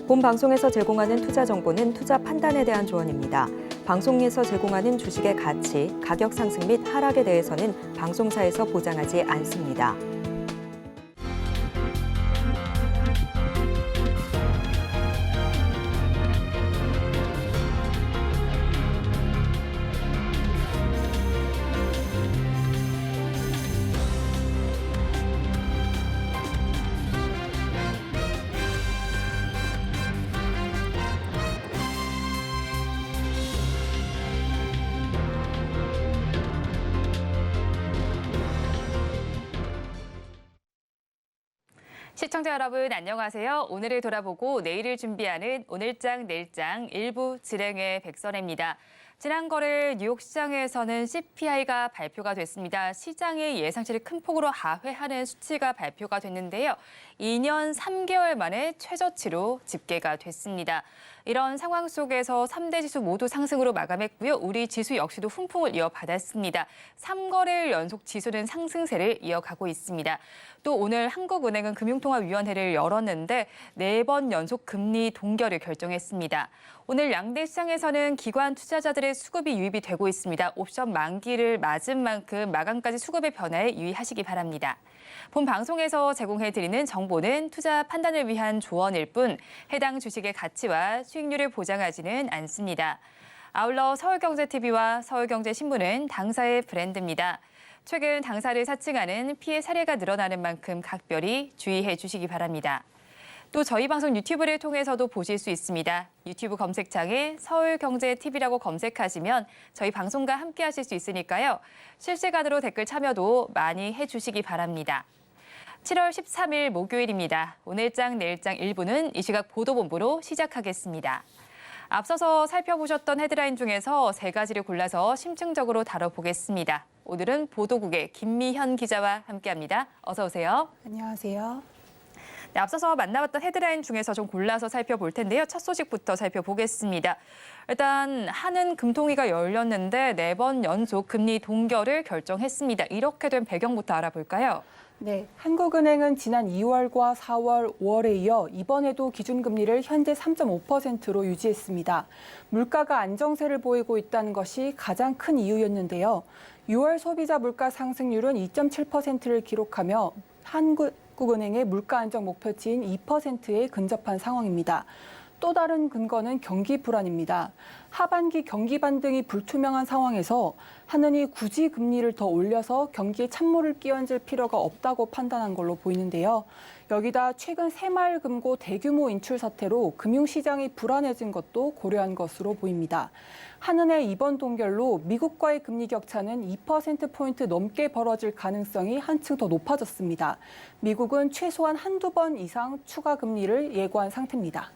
본 방송에서 제공하는 투자 정보는 투자 판단에 대한 조언입니다. 방송에서 제공하는 주식의 가치, 가격 상승 및 하락에 대해서는 방송사에서 보장하지 않습니다. 시청자 여러분 안녕하세요. 오늘을 돌아보고 내일을 준비하는 오늘장 내일장 일부 진행의 백선혜입니다. 지난 거래 뉴욕 시장에서는 CPI가 발표가 됐습니다. 시장의 예상치를 큰 폭으로 하회하는 수치가 발표가 됐는데요. 2년 3개월 만에 최저치로 집계가 됐습니다. 이런 상황 속에서 3대 지수 모두 상승으로 마감했고요. 우리 지수 역시도 훈풍을 이어받았습니다. 3거래일 연속 지수는 상승세를 이어가고 있습니다. 또 오늘 한국은행은 금융통화위원회를 열었는데 4번 연속 금리 동결을 결정했습니다. 오늘 양대 시장에서는 기관 투자자들의 수급이 유입이 되고 있습니다. 옵션 만기를 맞은 만큼 마감까지 수급의 변화에 유의하시기 바랍니다. 본 방송에서 제공해드리는 정보는 투자 판단을 위한 조언일 뿐 해당 주식의 가치와 수익률을 보장하지는 않습니다. 아울러 서울경제TV와 서울경제신문은 당사의 브랜드입니다. 최근 당사를 사칭하는 피해 사례가 늘어나는 만큼 각별히 주의해 주시기 바랍니다. 또 저희 방송 유튜브를 통해서도 보실 수 있습니다. 유튜브 검색창에 서울경제TV라고 검색하시면 저희 방송과 함께 하실 수 있으니까요. 실시간으로 댓글 참여도 많이 해주시기 바랍니다. 7월 13일 목요일입니다. 오늘장 내일장 1부는 이 시각 보도본부로 시작하겠습니다. 앞서서 살펴보셨던 헤드라인 중에서 3가지를 골라서 심층적으로 다뤄보겠습니다. 오늘은 보도국의 김미현 기자와 함께합니다. 어서 오세요. 안녕하세요. 네, 앞서서 만나봤던 헤드라인 중에서 좀 골라서 살펴볼 텐데요. 첫 소식부터 살펴보겠습니다. 일단 한은 금통위가 열렸는데 4번 연속 금리 동결을 결정했습니다. 이렇게 된 배경부터 알아볼까요? 네, 한국은행은 지난 2월과 4월, 5월에 이어 이번에도 기준금리를 현재 3.5%로 유지했습니다. 물가가 안정세를 보이고 있다는 것이 가장 큰 이유였는데요. 6월 소비자 물가 상승률은 2.7%를 기록하며 한국은행의 물가 안정 목표치인 2%에 근접한 상황입니다. 또 다른 근거는 경기 불안입니다. 하반기 경기 반등이 불투명한 상황에서 한은이 굳이 금리를 더 올려서 경기에 찬물을 끼얹을 필요가 없다고 판단한 걸로 보이는데요. 여기다 최근 새마을금고 대규모 인출 사태로 금융시장이 불안해진 것도 고려한 것으로 보입니다. 한은의 이번 동결로 미국과의 금리 격차는 2%포인트 넘게 벌어질 가능성이 한층 더 높아졌습니다. 미국은 최소한 한두 번 이상 추가 금리를 예고한 상태입니다.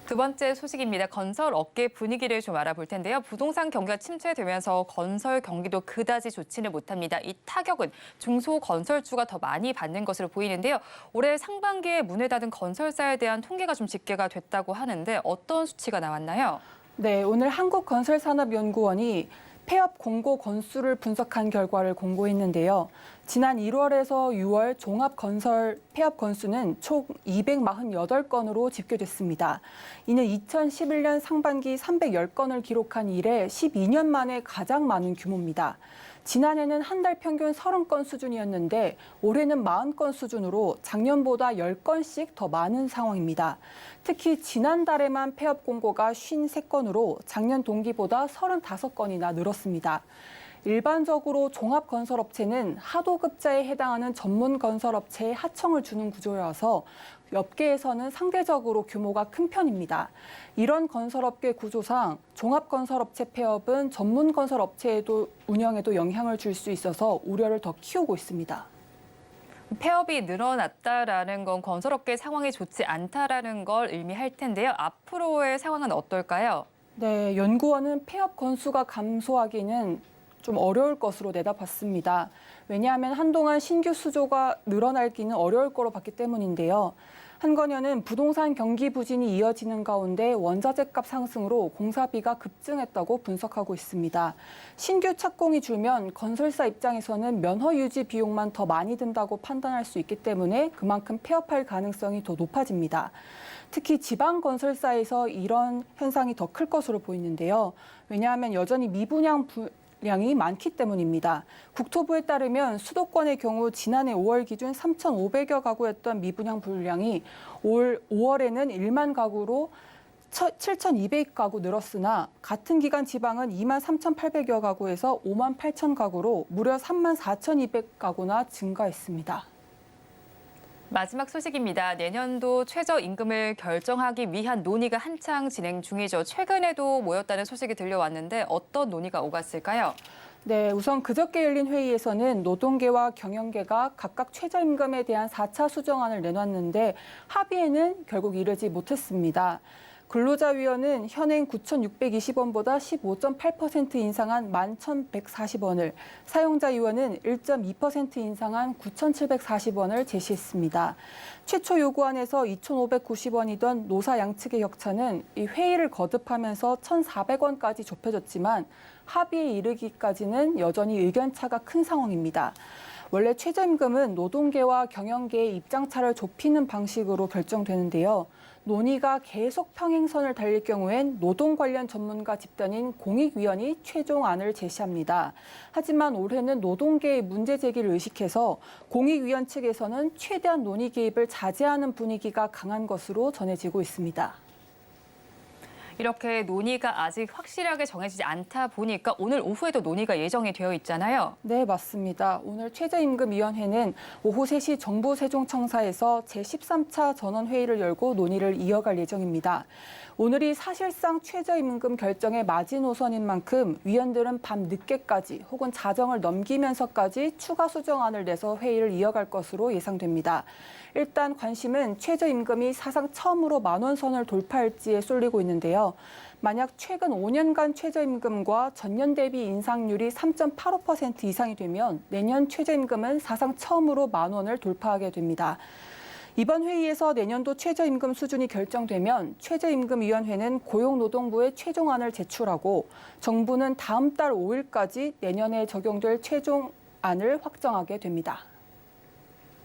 두 번째 소식입니다. 건설 업계 분위기를 좀 알아볼 텐데요. 부동산 경기가 침체되면서 건설 경기도 그다지 좋지는 못합니다. 이 타격은 중소건설주가 더 많이 받는 것으로 보이는데요. 올해 상반기에 문을 닫은 건설사에 대한 통계가 좀 집계가 됐다고 하는데 어떤 수치가 나왔나요? 네, 오늘 한국건설산업연구원이 폐업 공고 건수를 분석한 결과를 공고했는데요. 지난 1월에서 6월 종합건설 폐업 건수는 총 248건으로 집계됐습니다. 이는 2011년 상반기 310건을 기록한 이래 12년 만에 가장 많은 규모입니다. 지난해는 한 달 평균 30건 수준이었는데 올해는 40건 수준으로 작년보다 10건씩 더 많은 상황입니다. 특히 지난달에만 폐업 공고가 53건으로 작년 동기보다 35건이나 늘었습니다. 일반적으로 종합건설업체는 하도급자에 해당하는 전문건설업체에 하청을 주는 구조여서 업계에서는 상대적으로 규모가 큰 편입니다. 이런 건설업계 구조상 종합건설업체 폐업은 전문건설업체에도 운영에도 영향을 줄 수 있어서 우려를 더 키우고 있습니다. 폐업이 늘어났다라는 건 건설업계 상황이 좋지 않다라는 걸 의미할 텐데요. 앞으로의 상황은 어떨까요? 네, 연구원은 폐업 건수가 감소하기는 좀 어려울 것으로 내다봤습니다. 왜냐하면 한동안 신규 수조가 늘어나기는 어려울 거로 봤기 때문인데요. 한건현은 부동산 경기 부진이 이어지는 가운데 원자재값 상승으로 공사비가 급증했다고 분석하고 있습니다. 신규 착공이 줄면 건설사 입장에서는 면허 유지 비용만 더 많이 든다고 판단할 수 있기 때문에 그만큼 폐업할 가능성이 더 높아집니다. 특히 지방 건설사에서 이런 현상이 더 클 것으로 보이는데요. 왜냐하면 여전히 미분양 량이 많기 때문입니다. 국토부에 따르면 수도권의 경우 지난해 5월 기준 3,500여 가구였던 미분양 분량이 올 5월에는 1만 가구로 7,200가구 늘었으나 같은 기간 지방은 2만 3,800여 가구에서 5만 8천 가구로 무려 3만 4,200가구나 증가했습니다. 마지막 소식입니다. 내년도 최저임금을 결정하기 위한 논의가 한창 진행 중이죠. 최근에도 모였다는 소식이 들려왔는데 어떤 논의가 오갔을까요? 네, 우선 그저께 열린 회의에서는 노동계와 경영계가 각각 최저임금에 대한 4차 수정안을 내놨는데 합의에는 결국 이르지 못했습니다. 근로자위원은 현행 9,620원보다 15.8% 인상한 11,140원을, 사용자위원은 1.2% 인상한 9,740원을 제시했습니다. 최초 요구안에서 2,590원이던 노사 양측의 격차는 이 회의를 거듭하면서 1,400원까지 좁혀졌지만 합의에 이르기까지는 여전히 의견차가 큰 상황입니다. 원래 최저임금은 노동계와 경영계의 입장차를 좁히는 방식으로 결정되는데요. 논의가 계속 평행선을 달릴 경우엔 노동 관련 전문가 집단인 공익위원이 최종안을 제시합니다. 하지만 올해는 노동계의 문제 제기를 의식해서 공익위원 측에서는 최대한 논의 개입을 자제하는 분위기가 강한 것으로 전해지고 있습니다. 이렇게 논의가 아직 확실하게 정해지지 않다 보니까 오늘 오후에도 논의가 예정이 되어 있잖아요. 네, 맞습니다. 오늘 최저임금위원회는 오후 3시 정부 세종청사에서 제13차 전원회의를 열고 논의를 이어갈 예정입니다. 오늘이 사실상 최저임금 결정의 마지노선인 만큼 위원들은 밤 늦게까지 혹은 자정을 넘기면서까지 추가 수정안을 내서 회의를 이어갈 것으로 예상됩니다. 일단 관심은 최저임금이 사상 처음으로 10,000원 선을 돌파할지에 쏠리고 있는데요. 만약 최근 5년간 최저임금과 전년 대비 인상률이 3.85% 이상이 되면 내년 최저임금은 사상 처음으로 10,000원을 돌파하게 됩니다. 이번 회의에서 내년도 최저임금 수준이 결정되면 최저임금위원회는 고용노동부에 최종안을 제출하고 정부는 다음 달 5일까지 내년에 적용될 최종안을 확정하게 됩니다.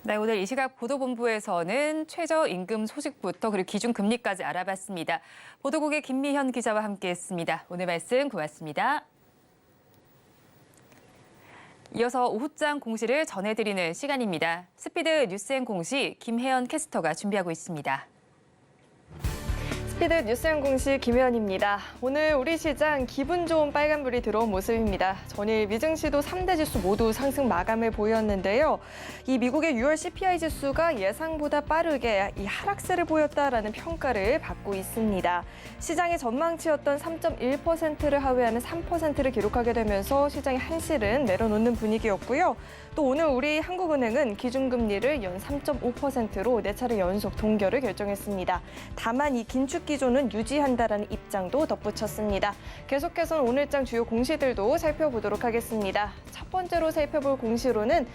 네, 오늘 이 시각 보도본부에서는 최저임금 소식부터 그리고 기준금리까지 알아봤습니다. 보도국의 김미현 기자와 함께했습니다. 오늘 말씀 고맙습니다. 이어서 오후장 공시를 전해드리는 시간입니다. 스피드 뉴스앤 공시 김혜연 캐스터가 준비하고 있습니다. 스피드 뉴스앤 공시 김혜연입니다. 오늘 우리 시장 기분 좋은 빨간불이 들어온 모습입니다. 전일 미증시도 3대 지수 모두 상승 마감을 보였는데요. 이 미국의 6월 CPI 지수가 예상보다 빠르게 이 하락세를 보였다라는 평가를 받고 있습니다. 시장의 전망치였던 3.1%를 하회하는 3%를 기록하게 되면서 시장이 한실은 내려놓는 분위기였고요. 또 오늘 우리 한국은행은 기준금리를 연 3.5%로 4차례 연속 동결을 결정했습니다. 다만 이 긴축 기조는 유지한다라는 입장도 덧붙였습니다. 계속해서 오늘장 주요 공시들도 살펴보도록 하겠습니다. 첫 번째로 살펴볼 공시로는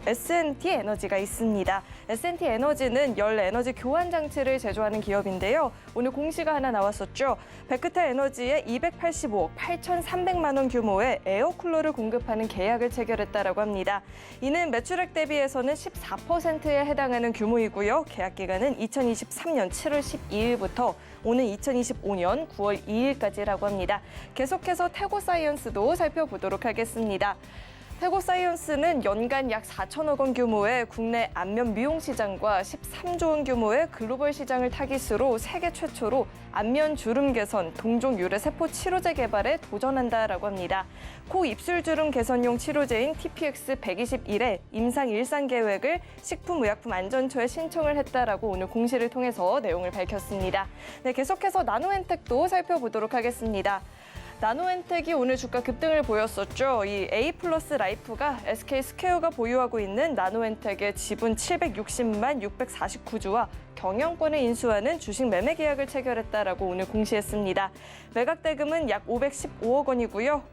S&T 에너지가 있습니다. S&T 에너지는 열 에너지 교환 장치를 제조하는 기업인데요. 오늘 공시가 하나 나왔었죠. 베크타 에너지에 285억 8,300만 원 규모의 에어쿨러를 공급하는 계약을 체결했다라고 합니다. 이는 매출액 대비해서는 14%에 해당하는 규모이고요. 계약 기간은 2023년 7월 12일부터 오는 2025년 9월 2일까지라고 합니다. 계속해서 태고사이언스도 살펴보도록 하겠습니다. 태고사이언스는 연간 약 4천억 원 규모의 국내 안면 미용 시장과 13조 원 규모의 글로벌 시장을 타깃으로 세계 최초로 안면 주름 개선, 동종 유래 세포 치료제 개발에 도전한다라고 합니다. 코 입술 주름 개선용 치료제인 TPX-121의 임상 일상 계획을 식품의약품안전처에 신청을 했다라고 오늘 공시를 통해서 내용을 밝혔습니다. 네, 계속해서 나노엔텍도 살펴보도록 하겠습니다. 나노엔텍이 오늘 주가 급등을 보였었죠. 이 A 플러스 라이프가 SK 스퀘어가 보유하고 있는 나노엔텍의 지분 760만 649주와 경영권을 인수하는 주식 매매 계약을 체결했다라고 오늘 공시했습니다. 매각 대금은 약 515억 원이고요.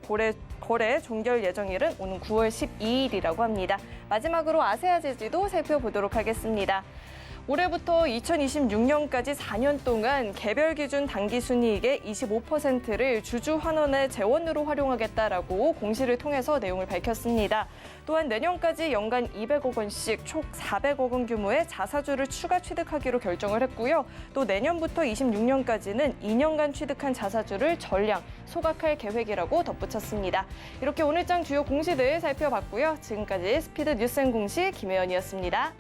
거래 종결 예정일은 오는 9월 12일이라고 합니다. 마지막으로 아세아제지도 살펴보도록 하겠습니다. 올해부터 2026년까지 4년 동안 개별 기준 당기순이익의 25%를 주주환원의 재원으로 활용하겠다라고 공시를 통해서 내용을 밝혔습니다. 또한 내년까지 연간 200억 원씩 총 400억 원 규모의 자사주를 추가 취득하기로 결정을 했고요. 또 내년부터 26년까지는 2년간 취득한 자사주를 전량 소각할 계획이라고 덧붙였습니다. 이렇게 오늘장 주요 공시들 살펴봤고요. 지금까지 스피드 뉴스앤공시 김혜연이었습니다.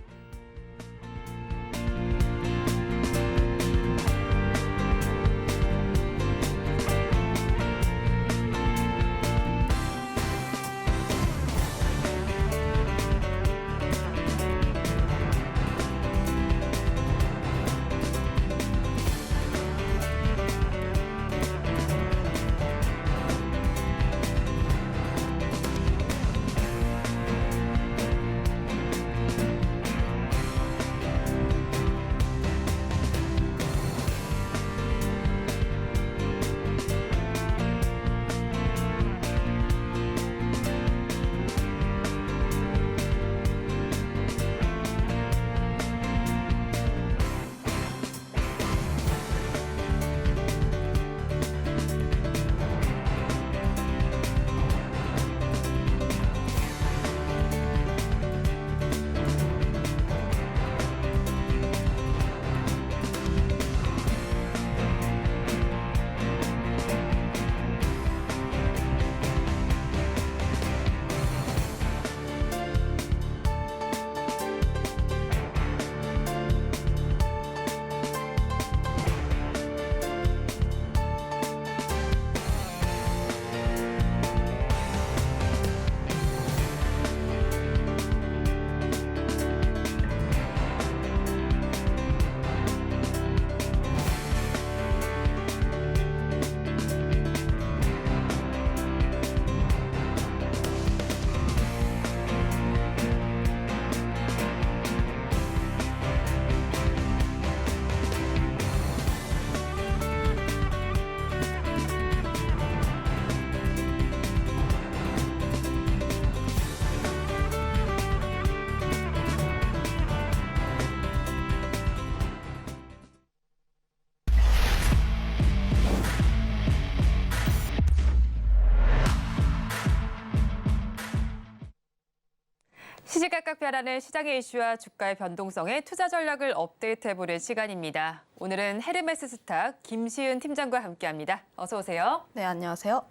시시각각 변하는 시장의 이슈와 주가의 변동성에 투자 전략을 업데이트해보는 시간입니다. 오늘은 헤르메스 스탁 김시은 팀장과 함께합니다. 어서 오세요. 네, 안녕하세요.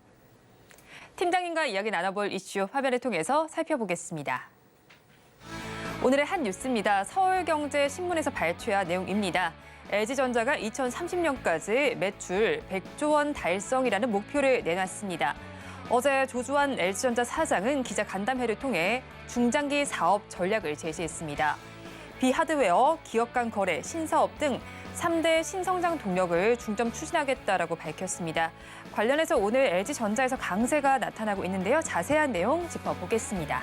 팀장님과 이야기 나눠볼 이슈 화면을 통해서 살펴보겠습니다. 오늘의 한 뉴스입니다. 서울경제신문에서 발췌한 내용입니다. LG전자가 2030년까지 매출 100조 원 달성이라는 목표를 내놨습니다. 어제 조주환 LG전자 사장은 기자 간담회를 통해 중장기 사업 전략을 제시했습니다. 비하드웨어, 기업 간 거래, 신사업 등 3대 신성장 동력을 중점 추진하겠다라고 밝혔습니다. 관련해서 오늘 LG전자에서 강세가 나타나고 있는데요. 자세한 내용 짚어보겠습니다.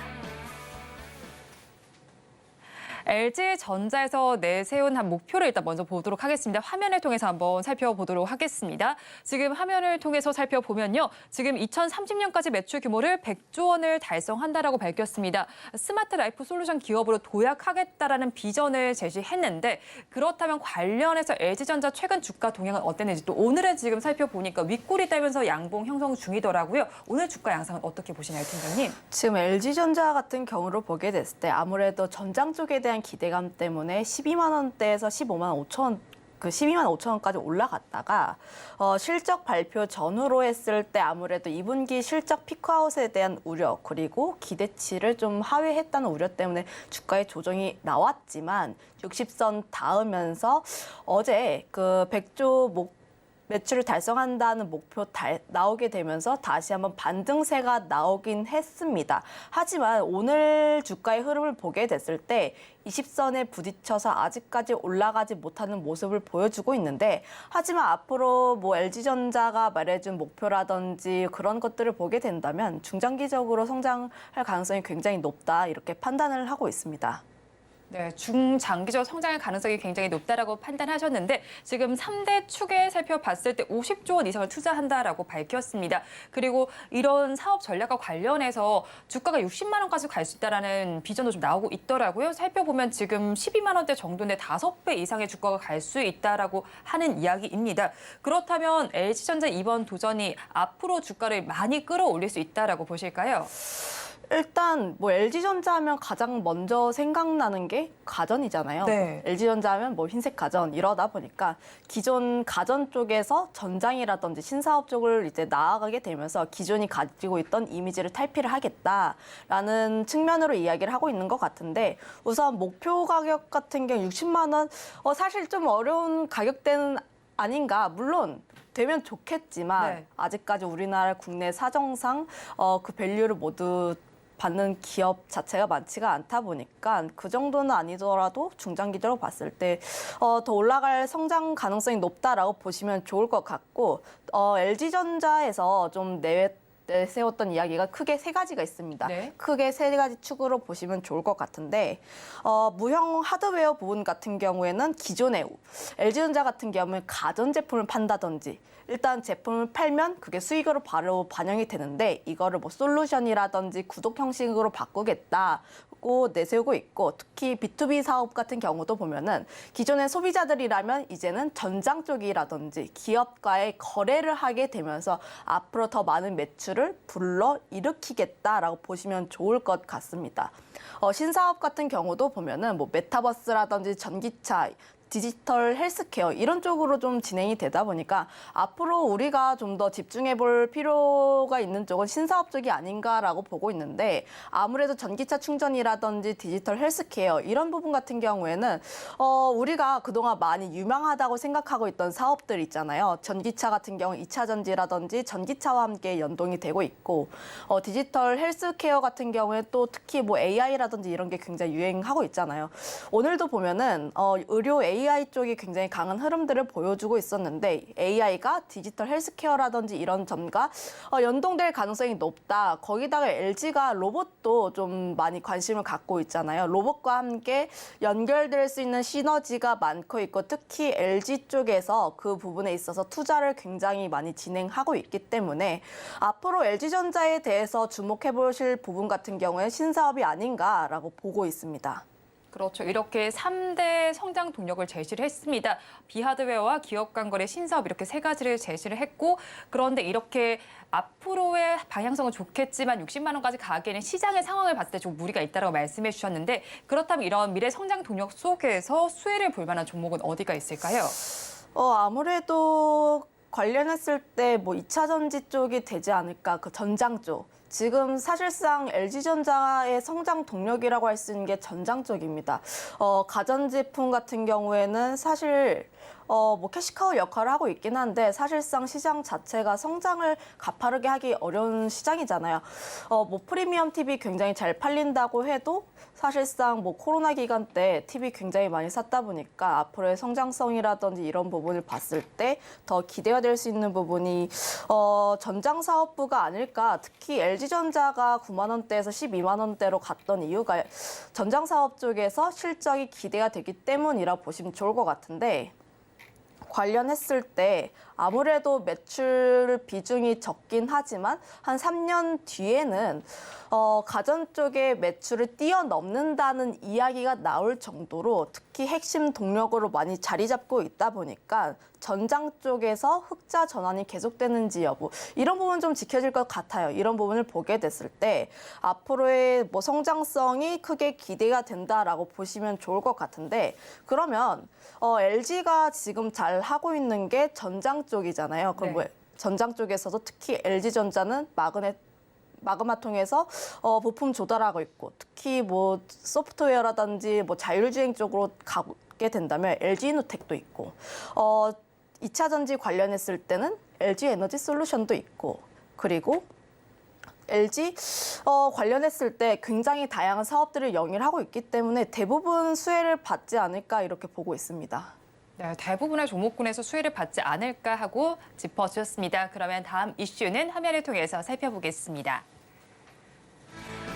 LG전자에서 내세운 한 목표를 일단 먼저 보도록 하겠습니다. 화면을 통해서 한번 살펴보도록 하겠습니다. 지금 화면을 통해서 살펴보면요. 지금 2030년까지 매출 규모를 100조 원을 달성한다라고 밝혔습니다. 스마트 라이프 솔루션 기업으로 도약하겠다라는 비전을 제시했는데 그렇다면 관련해서 LG전자 최근 주가 동향은 어땠는지 또 오늘은 지금 살펴보니까 윗골이 따면서 양봉 형성 중이더라고요. 오늘 주가 양상은 어떻게 보시나요, 팀장님? 지금 LG전자 같은 경우로 보게 됐을 때 아무래도 전장 쪽에 대한 기대감 때문에 12만 원대에서 15만 5천 원, 12만 5천 원까지 올라갔다가 실적 발표 전후로 했을 때 아무래도 2분기 실적 피크아웃에 대한 우려 그리고 기대치를 좀 하회했다는 우려 때문에 주가의 조정이 나왔지만 60선 닿으면서 어제 그 100조 매출을 달성한다는 목표 나오게 되면서 다시 한번 반등세가 나오긴 했습니다. 하지만 오늘 주가의 흐름을 보게 됐을 때 20선에 부딪혀서 아직까지 올라가지 못하는 모습을 보여주고 있는데 하지만 앞으로 뭐 LG전자가 말해준 목표라든지 그런 것들을 보게 된다면 중장기적으로 성장할 가능성이 굉장히 높다 이렇게 판단을 하고 있습니다. 네, 중장기적 성장의 가능성이 굉장히 높다라고 판단하셨는데 지금 3대 축에 살펴봤을 때 50조 원 이상을 투자한다라고 밝혔습니다. 그리고 이런 사업 전략과 관련해서 주가가 60만 원까지 갈 수 있다라는 비전도 좀 나오고 있더라고요. 살펴보면 지금 12만 원대 정도인데 5배 이상의 주가가 갈 수 있다라고 하는 이야기입니다. 그렇다면 LG전자 이번 도전이 앞으로 주가를 많이 끌어올릴 수 있다라고 보실까요? 일단 뭐 LG전자 하면 가장 먼저 생각나는 게 가전이잖아요. 네. LG전자 하면 뭐 흰색 가전 이러다 보니까 기존 가전 쪽에서 전장이라든지 신사업 쪽을 이제 나아가게 되면서 기존이 가지고 있던 이미지를 탈피를 하겠다라는 측면으로 이야기를 하고 있는 것 같은데 우선 목표 가격 같은 경우 60만 원 사실 좀 어려운 가격대는 아닌가. 물론 되면 좋겠지만 네. 아직까지 우리나라 국내 사정상 그 밸류를 모두 받는 기업 자체가 많지가 않다 보니까 그 정도는 아니더라도 중장기적으로 봤을 때 더 올라갈 성장 가능성이 높다라고 보시면 좋을 것 같고 LG전자에서 좀 내세웠던 이야기가 크게 세 가지가 있습니다. 네. 크게 세 가지 축으로 보시면 좋을 것 같은데 무형 하드웨어 부분 같은 경우에는 기존의 LG전자 같은 경우는 가전제품을 판다든지 일단 제품을 팔면 그게 수익으로 바로 반영이 되는데 이거를 뭐 솔루션이라든지 구독 형식으로 바꾸겠다고 내세우고 있고 특히 B2B 사업 같은 경우도 보면은 기존의 소비자들이라면 이제는 전장 쪽이라든지 기업과의 거래를 하게 되면서 앞으로 더 많은 매출을 불러 일으키겠다라고 보시면 좋을 것 같습니다. 신사업 같은 경우도 보면은 뭐 메타버스라든지 전기차 디지털 헬스케어 이런 쪽으로 좀 진행이 되다 보니까 앞으로 우리가 좀 더 집중해 볼 필요가 있는 쪽은 신사업 쪽이 아닌가라고 보고 있는데 아무래도 전기차 충전이라든지 디지털 헬스케어 이런 부분 같은 경우에는 우리가 그동안 많이 유망하다고 생각하고 있던 사업들 있잖아요. 전기차 같은 경우 2차 전지라든지 전기차와 함께 연동이 되고 있고 디지털 헬스케어 같은 경우에 또 특히 뭐 AI라든지 이런 게 굉장히 유행하고 있잖아요. 오늘도 보면은 의료 AI 쪽이 굉장히 강한 흐름들을 보여주고 있었는데 AI가 디지털 헬스케어라든지 이런 점과 연동될 가능성이 높다. 거기다가 LG가 로봇도 좀 많이 관심을 갖고 있잖아요. 로봇과 함께 연결될 수 있는 시너지가 많고 있고 특히 LG 쪽에서 그 부분에 있어서 투자를 굉장히 많이 진행하고 있기 때문에 앞으로 LG전자에 대해서 주목해 보실 부분 같은 경우에 신사업이 아닌가라고 보고 있습니다. 그렇죠. 이렇게 3대 성장 동력을 제시를 했습니다. 비하드웨어와 기업 간 거래 신사업 이렇게 세 가지를 제시를 했고 그런데 이렇게 앞으로의 방향성은 좋겠지만 60만 원까지 가기에는 시장의 상황을 봤을 때 좀 무리가 있다고 말씀해 주셨는데 그렇다면 이런 미래 성장 동력 속에서 수혜를 볼 만한 종목은 어디가 있을까요? 아무래도 관련했을 때 뭐 2차 전지 쪽이 되지 않을까, 그 전장 쪽. 지금 사실상 LG전자의 성장 동력이라고 할 수 있는 게 전장 쪽입니다. 가전제품 같은 경우에는 사실 뭐 캐시카우 역할을 하고 있긴 한데 사실상 시장 자체가 성장을 가파르게 하기 어려운 시장이잖아요. 뭐 프리미엄 TV 굉장히 잘 팔린다고 해도 사실상 뭐 코로나 기간 때 TV 굉장히 많이 샀다 보니까 앞으로의 성장성이라든지 이런 부분을 봤을 때 더 기대가 될 수 있는 부분이 전장 사업부가 아닐까. 특히 LG전자가 9만 원대에서 12만 원대로 갔던 이유가 전장 사업 쪽에서 실적이 기대가 되기 때문이라 보시면 좋을 것 같은데 관련했을 때 아무래도 매출 비중이 적긴 하지만 한 3년 뒤에는 가전 쪽의 매출을 뛰어넘는다는 이야기가 나올 정도로 특히 핵심 동력으로 많이 자리 잡고 있다 보니까 전장 쪽에서 흑자 전환이 계속되는지 여부 이런 부분 좀 지켜질 것 같아요. 이런 부분을 보게 됐을 때 앞으로의 뭐 성장성이 크게 기대가 된다라고 보시면 좋을 것 같은데 그러면 LG가 지금 잘 하고 있는 게 전장 쪽이잖아요. 그럼 네. 뭐 전장 쪽에서도 특히 LG전자는 마그마 통해서 부품 조달하고 있고 특히 뭐 소프트웨어라든지 뭐 자율주행 쪽으로 가게 된다면 LG이노텍도 있고 2차 전지 관련했을 때는 LG 에너지 솔루션도 있고 그리고 LG 관련했을 때 굉장히 다양한 사업들을 영위하고 있기 때문에 대부분 수혜를 받지 않을까 이렇게 보고 있습니다. 네, 대부분의 종목군에서 수혜를 받지 않을까 하고 짚어주셨습니다. 그러면 다음 이슈는 화면을 통해서 살펴보겠습니다.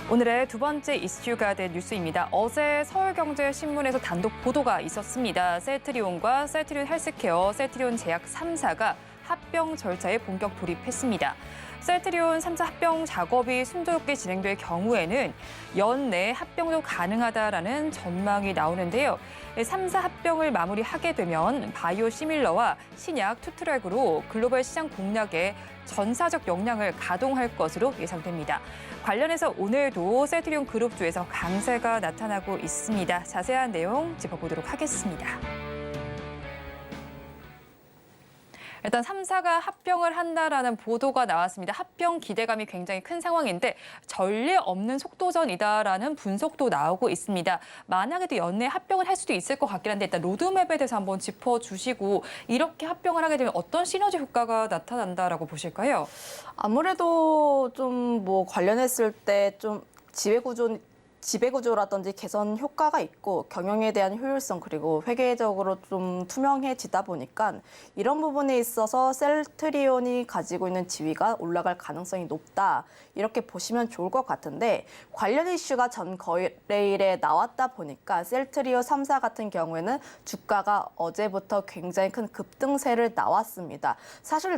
오늘의 두 번째 이슈가 된 뉴스입니다. 어제 서울경제신문에서 단독 보도가 있었습니다. 셀트리온과 셀트리온 헬스케어, 셀트리온 제약 3사가 합병 절차에 본격 돌입했습니다. 셀트리온 3사 합병 작업이 순조롭게 진행될 경우에는 연내 합병도 가능하다라는 전망이 나오는데요. 3사 합병을 마무리하게 되면 바이오 시밀러와 신약 투트랙으로 글로벌 시장 공략에 전사적 역량을 가동할 것으로 예상됩니다. 관련해서 오늘도 셀트리온 그룹주에서 강세가 나타나고 있습니다. 자세한 내용 짚어보도록 하겠습니다. 일단 3사가 합병을 한다라는 보도가 나왔습니다. 합병 기대감이 굉장히 큰 상황인데 전례 없는 속도전이다라는 분석도 나오고 있습니다. 만약에도 연내 합병을 할 수도 있을 것 같긴 한데 일단 로드맵에 대해서 한번 짚어주시고 이렇게 합병을 하게 되면 어떤 시너지 효과가 나타난다라고 보실까요? 아무래도 좀 뭐 관련했을 때 좀 지배구조라든지 개선 효과가 있고 경영에 대한 효율성 그리고 회계적으로 좀 투명해지다 보니까 이런 부분에 있어서 셀트리온이 가지고 있는 지위가 올라갈 가능성이 높다. 이렇게 보시면 좋을 것 같은데 관련 이슈가 전 거래일에 나왔다 보니까 셀트리온 3사 같은 경우에는 주가가 어제부터 굉장히 큰 급등세를 나왔습니다. 사실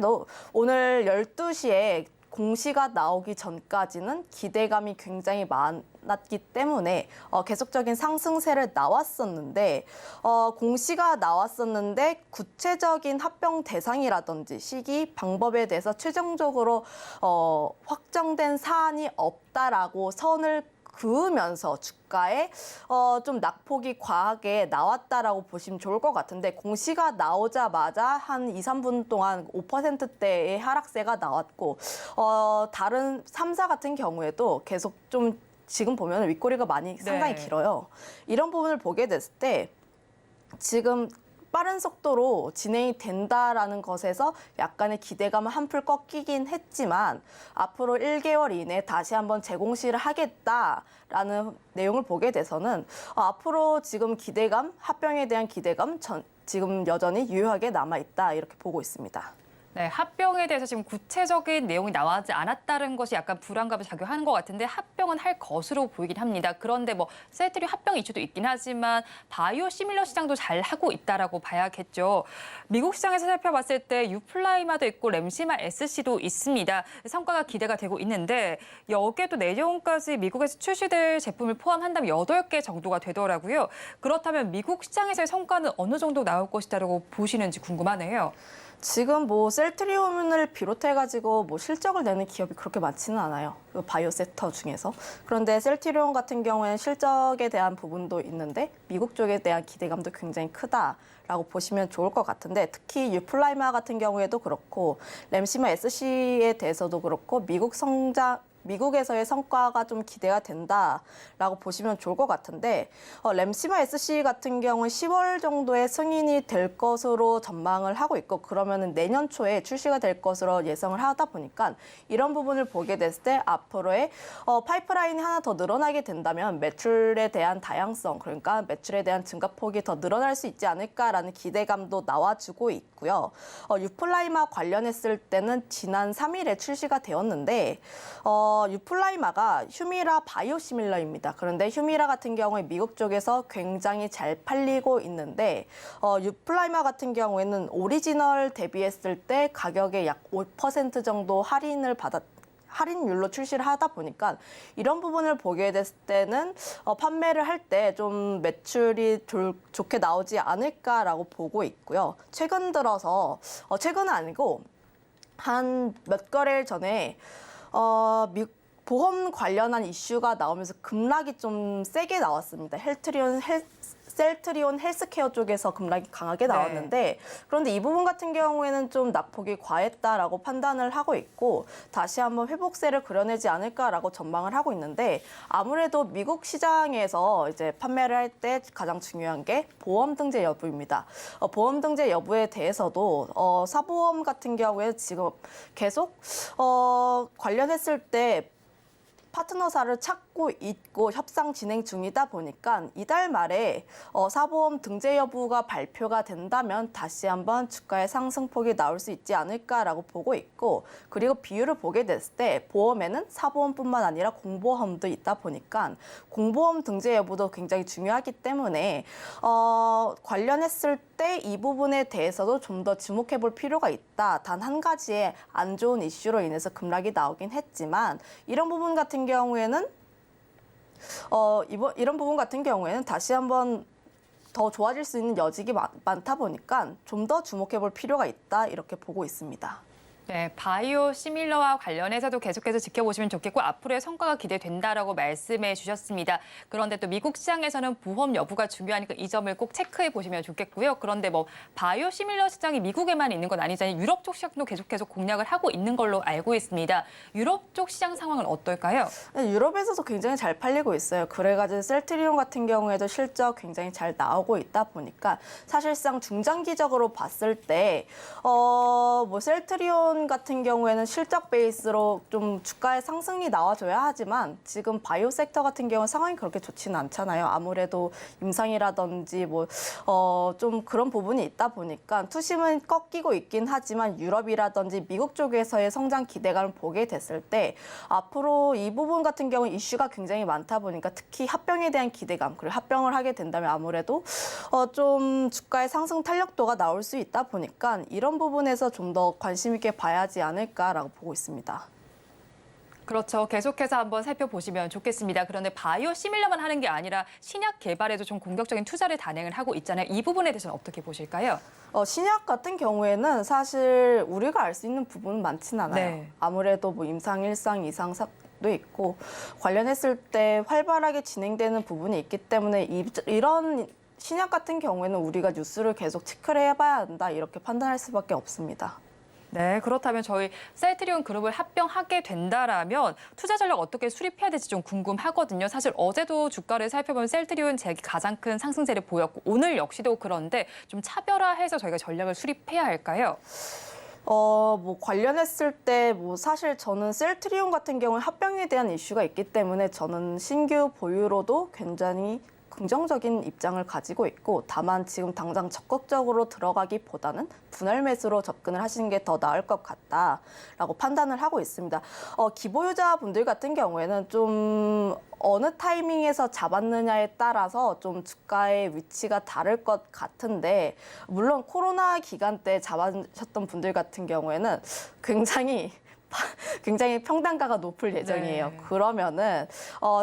오늘 12시에 공시가 나오기 전까지는 기대감이 굉장히 많았기 때문에 계속적인 상승세를 나왔었는데 공시가 나왔었는데 구체적인 합병 대상이라든지 시기, 방법에 대해서 최종적으로 확정된 사안이 없다라고 선을 그으면서 주가에 좀 낙폭이 과하게 나왔다라고 보시면 좋을 것 같은데 공시가 나오자마자 한 2, 3분 동안 5%대의 하락세가 나왔고 다른 3사 같은 경우에도 계속 좀 지금 보면 윗꼬리가 상당히 길어요. 이런 부분을 보게 됐을 때 지금 빠른 속도로 진행이 된다라는 것에서 약간의 기대감은 한풀 꺾이긴 했지만 앞으로 1개월 이내에 다시 한번 재공시를 하겠다라는 내용을 보게 돼서는 앞으로 지금 기대감, 합병에 대한 기대감 지금 여전히 유효하게 남아있다 이렇게 보고 있습니다. 네, 합병에 대해서 지금 구체적인 내용이 나오지 않았다는 것이 약간 불안감을 작용하는 것 같은데 합병은 할 것으로 보이긴 합니다. 그런데 뭐 셀트리온 합병 이슈도 있긴 하지만 바이오 시밀러 시장도 잘 하고 있다라고 봐야겠죠. 미국 시장에서 살펴봤을 때 유플라이마도 있고 램시마 SC도 있습니다. 성과가 기대가 되고 있는데 여기에도 내년까지 미국에서 출시될 제품을 포함한다면 8개 정도가 되더라고요. 그렇다면 미국 시장에서의 성과는 어느 정도 나올 것이다라고 보시는지 궁금하네요. 지금 뭐 셀트리온을 비롯해가지고 뭐 실적을 내는 기업이 그렇게 많지는 않아요. 그 바이오 섹터 중에서. 그런데 셀트리온 같은 경우에는 실적에 대한 부분도 있는데 미국 쪽에 대한 기대감도 굉장히 크다라고 보시면 좋을 것 같은데 특히 유플라이마 같은 경우에도 그렇고 램시마 SC에 대해서도 그렇고 미국에서의 성과가 좀 기대가 된다라고 보시면 좋을 것 같은데 램시마 SC 같은 경우는 10월 정도에 승인이 될 것으로 전망을 하고 있고 그러면은 내년 초에 출시가 될 것으로 예상을 하다 보니까 이런 부분을 보게 됐을 때 앞으로의 파이프라인이 하나 더 늘어나게 된다면 매출에 대한 다양성 그러니까 매출에 대한 증가폭이 더 늘어날 수 있지 않을까라는 기대감도 나와주고 있고요. 유플라이마 관련했을 때는 지난 3일에 출시가 되었는데 유플라이마가 휴미라 바이오시밀러입니다. 그런데 휴미라 같은 경우에 미국 쪽에서 굉장히 잘 팔리고 있는데 유플라이마 같은 경우에는 오리지널 대비했을 때 가격에 약 5% 정도 할인율로 출시를 하다 보니까 이런 부분을 보게 됐을 때는 판매를 할 때 좀 매출이 좋게 나오지 않을까라고 보고 있고요. 최근 들어서 최근은 아니고 한 몇 거래일 전에 보험 관련한 이슈가 나오면서 급락이 좀 세게 나왔습니다. 셀트리온 헬스케어 쪽에서 급락이 강하게 나왔는데 그런데 이 부분 같은 경우에는 좀 낙폭이 과했다라고 판단을 하고 있고 다시 한번 회복세를 그려내지 않을까라고 전망을 하고 있는데 아무래도 미국 시장에서 이제 판매를 할 때 가장 중요한 게 보험 등재 여부입니다. 보험 등재 여부에 대해서도 사보험 같은 경우에 지금 계속 관련했을 때 파트너사를 찾고 하고 있고 협상 진행 중이다 보니까 이달 말에 사보험 등재 여부가 발표가 된다면 다시 한번 주가의 상승폭이 나올 수 있지 않을까라고 보고 있고, 그리고 비율을 보게 됐을 때 보험에는 사보험뿐만 아니라 공보험도 있다 보니까 공보험 등재 여부도 굉장히 중요하기 때문에 관련했을 때 이 부분에 대해서도 좀 더 주목해 볼 필요가 있다. 단 한 가지의 안 좋은 이슈로 인해서 급락이 나오긴 했지만 이런 부분 같은 경우에는 이런 부분 같은 경우에는 다시 한번 더 좋아질 수 있는 여직이 많다 보니까 좀 더 주목해 볼 필요가 있다, 이렇게 보고 있습니다. 네, 바이오 시밀러와 관련해서도 계속해서 지켜보시면 좋겠고 앞으로의 성과가 기대된다라고 말씀해 주셨습니다. 그런데 또 미국 시장에서는 보험 여부가 중요하니까 이 점을 꼭 체크해 보시면 좋겠고요. 그런데 뭐 바이오 시밀러 시장이 미국에만 있는 건 아니잖아요. 유럽 쪽 시장도 계속해서 공략을 하고 있는 걸로 알고 있습니다. 유럽 쪽 시장 상황은 어떨까요? 네, 유럽에서도 굉장히 잘 팔리고 있어요. 그래가지고 셀트리온 같은 경우에도 실적 굉장히 잘 나오고 있다 보니까 사실상 중장기적으로 봤을 때 뭐 셀트리온 같은 경우에는 실적 베이스로 좀 주가의 상승이 나와줘야 하지만 지금 바이오 섹터 같은 경우는 상황이 그렇게 좋지는 않잖아요. 아무래도 임상이라든지 뭐 좀 그런 부분이 있다 보니까 투심은 꺾이고 있긴 하지만 유럽이라든지 미국 쪽에서의 성장 기대감을 보게 됐을 때 앞으로 이 부분 같은 경우 이슈가 굉장히 많다 보니까 특히 합병에 대한 기대감, 그리고 합병을 하게 된다면 아무래도 좀 주가의 상승 탄력도가 나올 수 있다 보니까 이런 부분에서 좀 더 관심 있게 봐야지 않을까라고 보고 있습니다. 그렇죠. 계속해서 한번 살펴보시면 좋겠습니다. 그런데 바이오 시밀러만 하는 게 아니라 신약 개발에도 좀 공격적인 투자를 단행을 하고 있잖아요. 이 부분에 대해서는 어떻게 보실까요? 신약 같은 경우에는 사실 우리가 알 수 있는 부분은 많지는 않아요. 네. 아무래도 뭐 임상 1상, 2상 도 있고 관련했을 때 활발하게 진행되는 부분이 있기 때문에 이런 신약 같은 경우에는 우리가 뉴스를 계속 체크를 해봐야 한다, 이렇게 판단할 수밖에 없습니다. 네, 그렇다면 저희 셀트리온 그룹을 합병하게 된다라면 투자 전략 어떻게 수립해야 될지 좀 궁금하거든요. 사실 어제도 주가를 살펴보면 셀트리온 제기 가장 큰 상승세를 보였고 오늘 역시도 그런데 좀 차별화해서 저희가 전략을 수립해야 할까요? 뭐 관련했을 때 뭐 사실 저는 셀트리온 같은 경우는 합병에 대한 이슈가 있기 때문에 저는 신규 보유로도 굉장히 긍정적인 입장을 가지고 있고, 다만 지금 당장 적극적으로 들어가기보다는 분할 매수로 접근을 하시는 게 더 나을 것 같다라고 판단을 하고 있습니다. 기보유자분들 같은 경우에는 좀 어느 타이밍에서 잡았느냐에 따라서 좀 주가의 위치가 다를 것 같은데, 물론 코로나 기간 때 잡으셨던 분들 같은 경우에는 굉장히 평단가가 높을 예정이에요. 네. 그러면은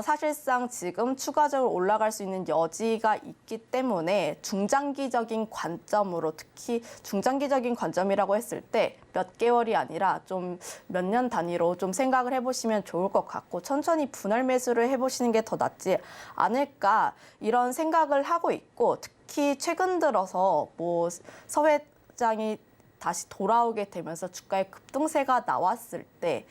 사실상 지금 추가적으로 올라갈 수 있는 여지가 있기 때문에 중장기적인 관점으로, 특히 중장기적인 관점이라고 했을 때 몇 개월이 아니라 좀 몇 년 단위로 좀 생각을 해보시면 좋을 것 같고, 천천히 분할 매수를 해보시는 게 더 낫지 않을까, 이런 생각을 하고 있고, 특히 최근 들어서 뭐 서 회장이 다시 돌아오게 되면서 주가의 급등세가 나왔을 때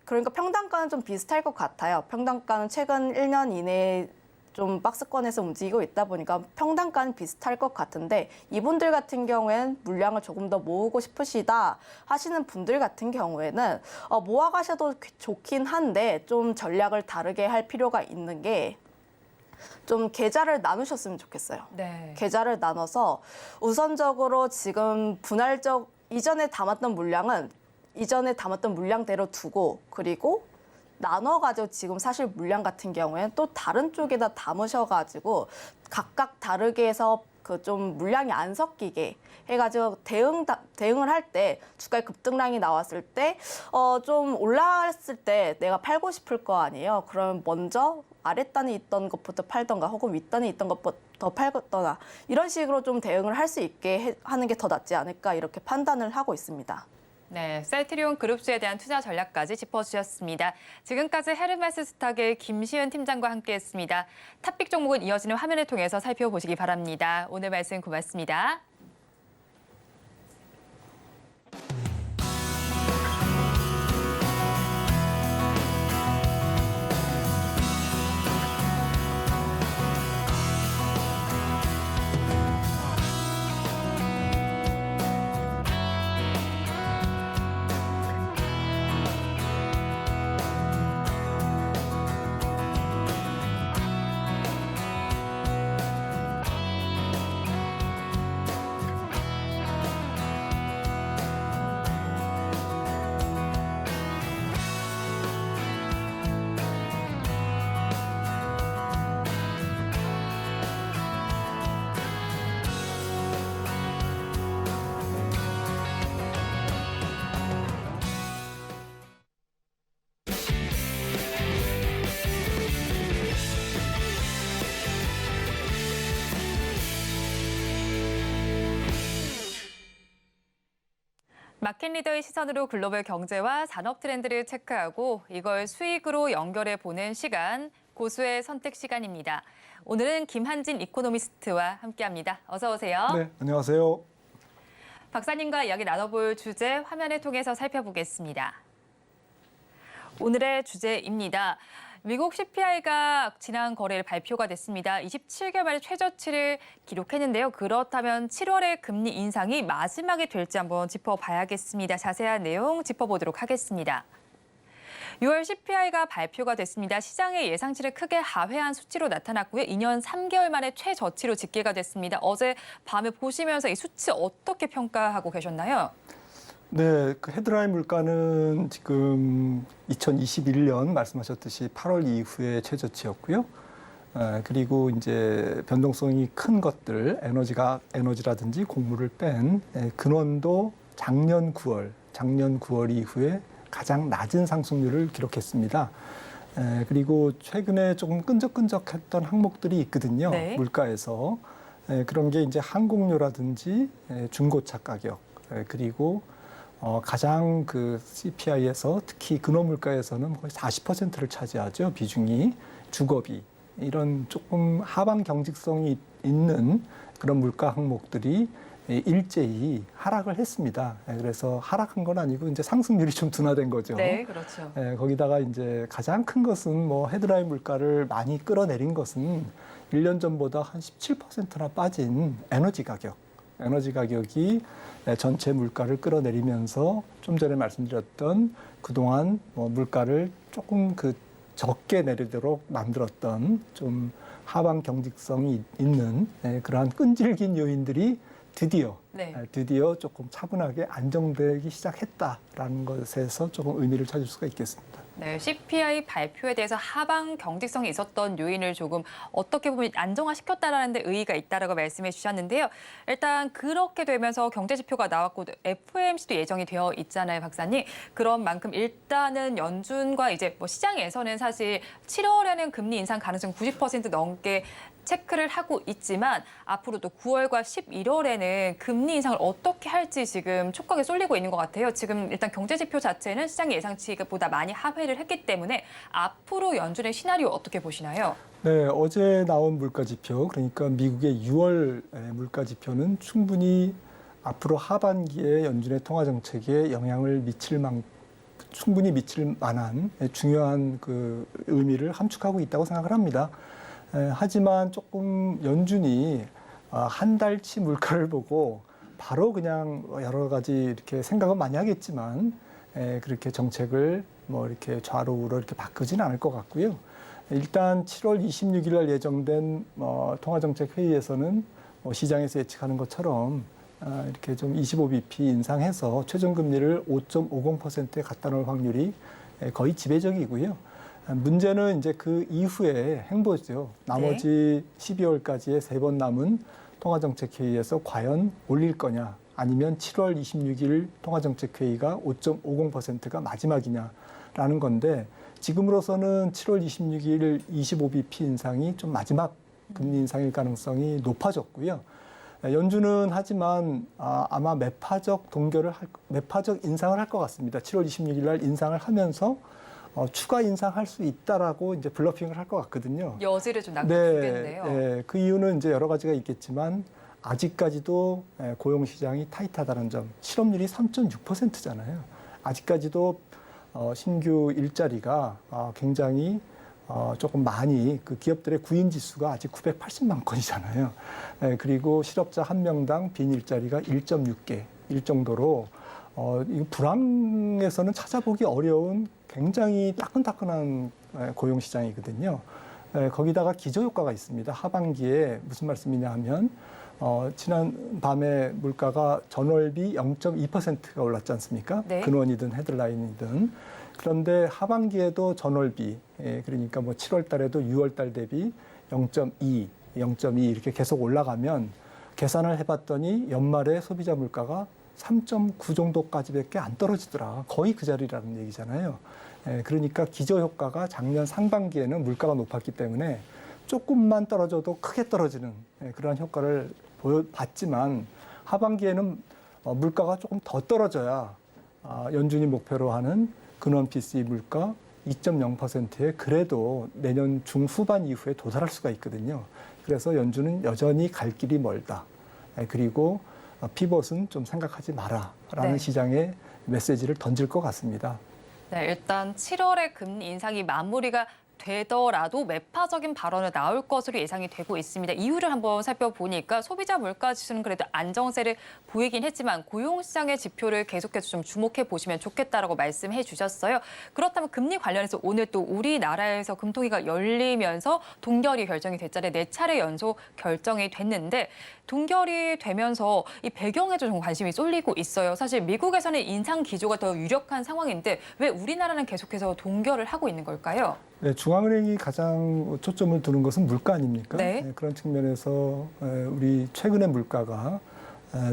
그러니까 평단가는 좀 비슷할 것 같아요. 평단가는 최근 1년 이내에 좀 박스권에서 움직이고 있다 보니까 평단가는 비슷할 것 같은데, 이분들 같은 경우에는 물량을 조금 더 모으고 싶으시다 하시는 분들 같은 경우에는 모아가셔도 좋긴 한데 좀 전략을 다르게 할 필요가 있는 게, 좀 계좌를 나누셨으면 좋겠어요. 네. 계좌를 나눠서 우선적으로 지금 이전에 담았던 물량대로 두고, 그리고 나눠가지고 지금 사실 물량 같은 경우에는 또 다른 쪽에다 담으셔가지고 각각 다르게 해서 그 좀 물량이 안 섞이게 해가지고 대응을 할 때 주가의 급등량이 나왔을 때 좀 올라왔을 때 내가 팔고 싶을 거 아니에요. 그럼 먼저 아랫단에 있던 것부터 팔던가 혹은 윗단에 있던 것부터 팔거나 이런 식으로 좀 대응을 할 수 있게 하는 게 더 낫지 않을까, 이렇게 판단을 하고 있습니다. 네, 셀트리온 그룹주에 대한 투자 전략까지 짚어주셨습니다. 지금까지 헤르메스 스탁의 김시은 팀장과 함께했습니다. 탑픽 종목은 이어지는 화면을 통해서 살펴보시기 바랍니다. 오늘 말씀 고맙습니다. 마켓 리더의 시선으로 글로벌 경제와 산업 트렌드를 체크하고 이걸 수익으로 연결해 보는 시간, 고수의 선택 시간입니다. 오늘은 김한진 이코노미스트와 함께합니다. 어서 오세요. 네, 안녕하세요. 박사님과 이야기 나눠볼 주제 화면을 통해서 살펴보겠습니다. 오늘의 주제입니다. 미국 CPI가 지난 거래일 발표가 됐습니다. 27개월 만에 최저치를 기록했는데요. 그렇다면 7월의 금리 인상이 마지막이 될지 한번 짚어봐야겠습니다. 자세한 내용 짚어보도록 하겠습니다. 6월 CPI가 발표가 됐습니다. 시장의 예상치를 크게 하회한 수치로 나타났고요. 2년 3개월 만에 최저치로 집계가 됐습니다. 어제 밤에 보시면서 이 수치 어떻게 평가하고 계셨나요? 네, 그 헤드라인 물가는 지금 2021년 말씀하셨듯이 8월 이후에 최저치였고요. 그리고 이제 변동성이 큰 것들, 에너지라든지 곡물을 뺀 근원도 작년 9월 이후에 가장 낮은 상승률을 기록했습니다. 그리고 최근에 조금 끈적끈적했던 항목들이 있거든요. 네. 물가에서. 그런 게 이제 항공료라든지 중고차 가격, 그리고 가장 그 CPI에서 특히 근원 물가에서는 거의 40%를 차지하죠. 비중이 주거비 이런 조금 하방 경직성이 있는 그런 물가 항목들이 일제히 하락을 했습니다. 그래서 하락한 건 아니고 이제 상승률이 좀 둔화된 거죠. 네, 그렇죠. 거기다가 이제 가장 큰 것은 뭐 헤드라인 물가를 많이 끌어내린 것은 1년 전보다 한 17%나 빠진 에너지 가격이 전체 물가를 끌어내리면서 좀 전에 말씀드렸던 그동안 뭐 물가를 조금 적게 내리도록 만들었던 좀 하방 경직성이 있는 그러한 끈질긴 요인들이 드디어 조금 차분하게 안정되기 시작했다라는 것에서 조금 의미를 찾을 수가 있겠습니다. 네, CPI 발표에 대해서 하방 경직성이 있었던 요인을 조금 어떻게 보면 안정화시켰다라는 데 의의가 있다라고 말씀해 주셨는데요. 일단 그렇게 되면서 경제 지표가 나왔고 FOMC도 예정이 되어 있잖아요, 박사님. 그런 만큼 일단은 연준과 이제 뭐 시장에서는 사실 7월에는 금리 인상 가능성 90% 넘게 체크를 하고 있지만 앞으로도 9월과 11월에는 금리 인상을 어떻게 할지 지금 촉각에 쏠리고 있는 것 같아요. 지금 일단 경제 지표 자체는 시장의 예상치보다 많이 하회를 했기 때문에 앞으로 연준의 시나리오 어떻게 보시나요? 네, 어제 나온 물가 지표, 그러니까 미국의 6월 물가 지표는 충분히 앞으로 하반기에 연준의 통화 정책에 영향을 충분히 미칠 만한 중요한 그 의미를 함축하고 있다고 생각을 합니다. 하지만 조금 연준이 한 달치 물가를 보고 바로 그냥 여러 가지 이렇게 생각은 많이 하겠지만 그렇게 정책을 뭐 이렇게 좌로 우로 이렇게 바꾸지는 않을 것 같고요. 일단 7월 26일 날 예정된 통화정책 회의에서는 시장에서 예측하는 것처럼 이렇게 좀 25bp 인상해서 최종금리를 5.50%에 갖다 놓을 확률이 거의 지배적이고요. 문제는 이제 그 이후의 행보죠. 나머지 12월까지의 3번 남은 통화정책회의에서 과연 올릴 거냐, 아니면 7월 26일 통화정책회의가 5.50%가 마지막이냐라는 건데, 지금으로서는 7월 26일 25bp 인상이 좀 마지막 금리 인상일 가능성이 높아졌고요. 연준은 하지만 아마 매파적 인상을 할 것 같습니다. 7월 26일 날 인상을 하면서 추가 인상할 수 있다라고 이제 블러핑을 할 것 같거든요. 여지를 좀 남겨주겠네요. 네, 그 이유는 이제 여러 가지가 있겠지만 아직까지도 고용 시장이 타이트하다는 점, 실업률이 3.6%잖아요. 아직까지도 신규 일자리가 굉장히 조금 많이 그 기업들의 구인 지수가 아직 980만 건이잖아요. 그리고 실업자 한 명당 빈 일자리가 1.6개일 정도로 이 불황에서는 찾아보기 어려운 굉장히 따끈따끈한 고용 시장이거든요. 거기다가 기저효과가 있습니다. 하반기에 무슨 말씀이냐 하면 지난 밤에 물가가 전월비 0.2%가 올랐지 않습니까? 네. 근원이든 헤드라인이든. 그런데 하반기에도 전월비, 그러니까 뭐 7월 달에도 6월 달 대비 0.2 이렇게 계속 올라가면 계산을 해봤더니 연말에 소비자 물가가 3.9 정도까지밖에 안 떨어지더라. 거의 그 자리라는 얘기잖아요. 그러니까 기저효과가 작년 상반기에는 물가가 높았기 때문에 조금만 떨어져도 크게 떨어지는 그런 효과를 봤지만 하반기에는 물가가 조금 더 떨어져야 연준이 목표로 하는 근원 PCE 물가 2.0%에 그래도 내년 중후반 이후에 도달할 수가 있거든요. 그래서 연준은 여전히 갈 길이 멀다. 그리고 피벗은 좀 생각하지 마라라는 네. 시장에 메시지를 던질 것 같습니다. 네, 일단 7월에 금리 인상이 마무리가 되더라도 매파적인 발언을 나올 것으로 예상이 되고 있습니다. 이유를 한번 살펴보니까 소비자 물가 지수는 그래도 안정세를 보이긴 했지만 고용시장의 지표를 계속해서 좀 주목해 보시면 좋겠다라고 말씀해 주셨어요. 그렇다면 금리 관련해서 오늘 또 우리나라에서 금통위가 열리면서 동결이 결정이 됐잖아요. 4차례 연속 결정이 됐는데 동결이 되면서 이 배경에도 좀 관심이 쏠리고 있어요. 사실 미국에서는 인상 기조가 더 유력한 상황인데 왜 우리나라는 계속해서 동결을 하고 있는 걸까요? 네, 중앙은행이 가장 초점을 두는 것은 물가 아닙니까? 네. 그런 측면에서 우리 최근의 물가가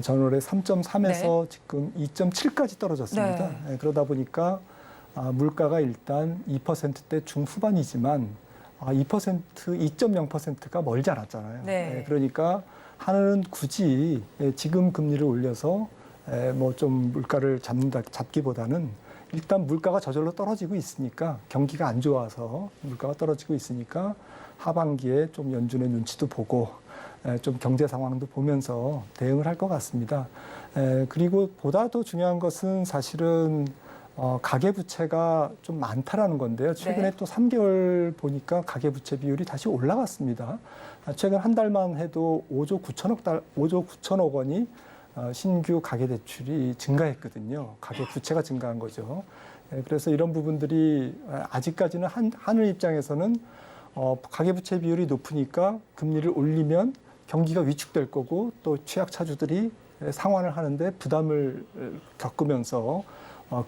전월에 3.3에서 지금 2.7까지 떨어졌습니다. 네. 그러다 보니까 물가가 일단 2%대 중후반이지만 2.0%가 멀지 않았잖아요. 네. 그러니까 하나는 굳이 지금 금리를 올려서 뭐 좀 물가를 잡기보다는 일단 물가가 저절로 떨어지고 있으니까 경기가 안 좋아서 물가가 떨어지고 있으니까 하반기에 좀 연준의 눈치도 보고 좀 경제 상황도 보면서 대응을 할 것 같습니다. 그리고 보다 더 중요한 것은 사실은 가계부채가 좀 많다라는 건데요. 최근에 네. 또 3개월 보니까 가계부채 비율이 다시 올라갔습니다. 최근 한 달만 해도 5조 9천억 원이 신규 가계대출이 증가했거든요. 가계부채가 증가한 거죠. 그래서 이런 부분들이 아직까지는 하는 입장에서는 가계부채 비율이 높으니까 금리를 올리면 경기가 위축될 거고 또 취약차주들이 상환을 하는데 부담을 겪으면서